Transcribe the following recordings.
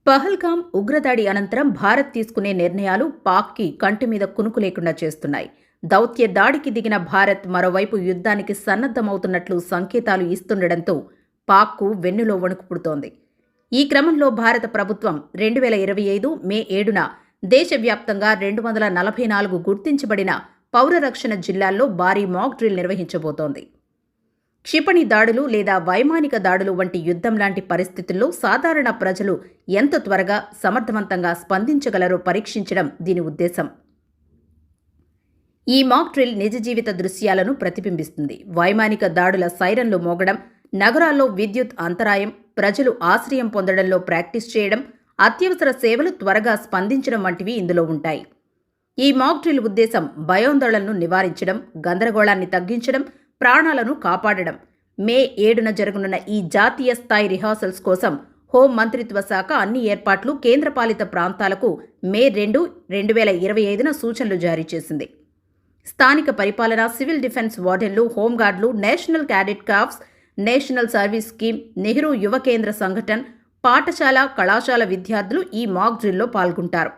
పహల్గామ్ ఉగ్రదాడి అనంతరం భారత్ తీసుకునే నిర్ణయాలు పాక్కి కంటి మీద కునుకు లేకుండా చేస్తున్నాయి. దౌత్య దాడికి దిగిన భారత్ మరోవైపు యుద్ధానికి సన్నద్ధమవుతున్నట్లు సంకేతాలు ఇస్తుండటంతో పాక్కు వెన్నులో వణుకు పుడుతోంది. ఈ క్రమంలో భారత ప్రభుత్వం 2025 మే 7న దేశవ్యాప్తంగా 244 గుర్తించబడిన పౌరరక్షణ జిల్లాల్లో భారీ మాక్ డ్రిల్ నిర్వహించబోతోంది. క్షిపణి దాడులు లేదా వైమానిక దాడులు వంటి యుద్ధం లాంటి పరిస్థితుల్లో సాధారణ ప్రజలు ఎంత త్వరగా సమర్థవంతంగా స్పందించగలరో పరీక్షించడం దీని ఉద్దేశం. ఈ మాక్ డ్రిల్ నిజ జీవిత దృశ్యాలను ప్రతిబింబిస్తుంది. వైమానిక దాడుల సైరన్లు మోగడం, నగరాల్లో విద్యుత్ అంతరాయం, ప్రజలు ఆశ్రయం పొందడంలో ప్రాక్టీస్ చేయడం, అత్యవసర సేవలు త్వరగా స్పందించడం వంటివి ఇందులో ఉంటాయి. ఈ మాక్ డ్రిల్ ఉద్దేశం భయాందోళనను నివారించడం, గందరగోళాన్ని తగ్గించడం, ప్రాణాలను కాపాడడం. మే 7న జరగనున్న ఈ జాతీయ స్థాయి రిహార్సల్స్ కోసం హోం మంత్రిత్వ శాఖ అన్ని ఏర్పాట్లు కేంద్రపాలిత ప్రాంతాలకు మే 2, 2025న సూచనలు జారీ చేసింది. స్థానిక పరిపాలన, సివిల్ డిఫెన్స్ వార్డెన్లు, హోంగార్డులు, national cadet corps, national service scheme, Nehru Yuva Kendra సంఘటన్, పాఠశాల, కళాశాల విద్యార్థులు ఈ మాక్ డ్రిల్లో పాల్గొంటారు.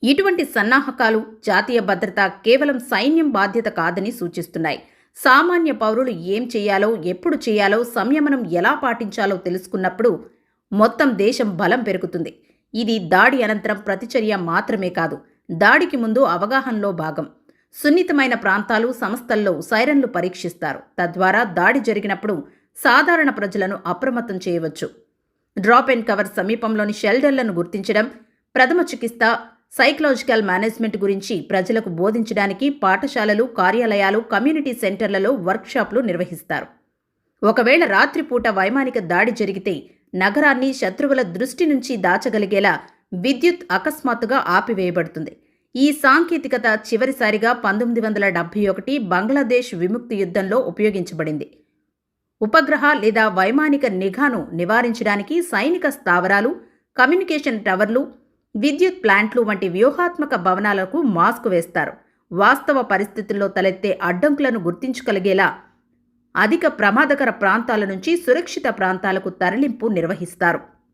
ఇటువంటి సన్నాహకాలు జాతీయ భద్రత కేవలం సైన్యం బాధ్యత కాదని సూచిస్తున్నాయి. సామాన్య పౌరులు ఏం చేయాలో, ఎప్పుడు చేయాలో, సంయమనం ఎలా పాటించాలో తెలుసుకున్నప్పుడు మొత్తం దేశం బలం పెరుగుతుంది. ఇది దాడి అనంతరం ప్రతిచర్య మాత్రమే కాదు, దాడికి ముందు అవగాహనలో భాగం. సున్నితమైన ప్రాంతాలు, సంస్థల్లో సైరన్లు పరీక్షిస్తారు. తద్వారా దాడి జరిగినప్పుడు సాధారణ ప్రజలను అప్రమత్తం చేయవచ్చు. డ్రాప్ అండ్ కవర్ సమీపంలోని షెల్టర్లను గుర్తించడం, ప్రథమ చికిత్స, సైకలాజికల్ మేనేజ్మెంట్ గురించి ప్రజలకు బోధించడానికి పాఠశాలలు, కార్యాలయాలు, కమ్యూనిటీ సెంటర్లలో వర్క్షాప్లు నిర్వహిస్తారు. ఒకవేళ రాత్రిపూట వైమానిక దాడి జరిగితే నగరాన్ని శత్రువుల దృష్టి నుంచి దాచగలిగేలా విద్యుత్ అకస్మాత్తుగా ఆపివేయబడుతుంది. ఈ సాంకేతికత చివరిసారిగా 1971 బంగ్లాదేశ్ విముక్తి యుద్ధంలో ఉపయోగించబడింది. ఉపగ్రహ లేదా వైమానిక నిఘాను నివారించడానికి సైనిక స్థావరాలు, కమ్యూనికేషన్ టవర్లు, విద్యుత్ ప్లాంట్లు వంటి వ్యూహాత్మక భవనాలకు మాస్క్ వేస్తారు. వాస్తవ పరిస్థితుల్లో తలెత్తే అడ్డంకులను గుర్తించగలిగేలా అధిక ప్రమాదకర ప్రాంతాల నుంచి సురక్షిత ప్రాంతాలకు తరలింపు నిర్వహిస్తారు.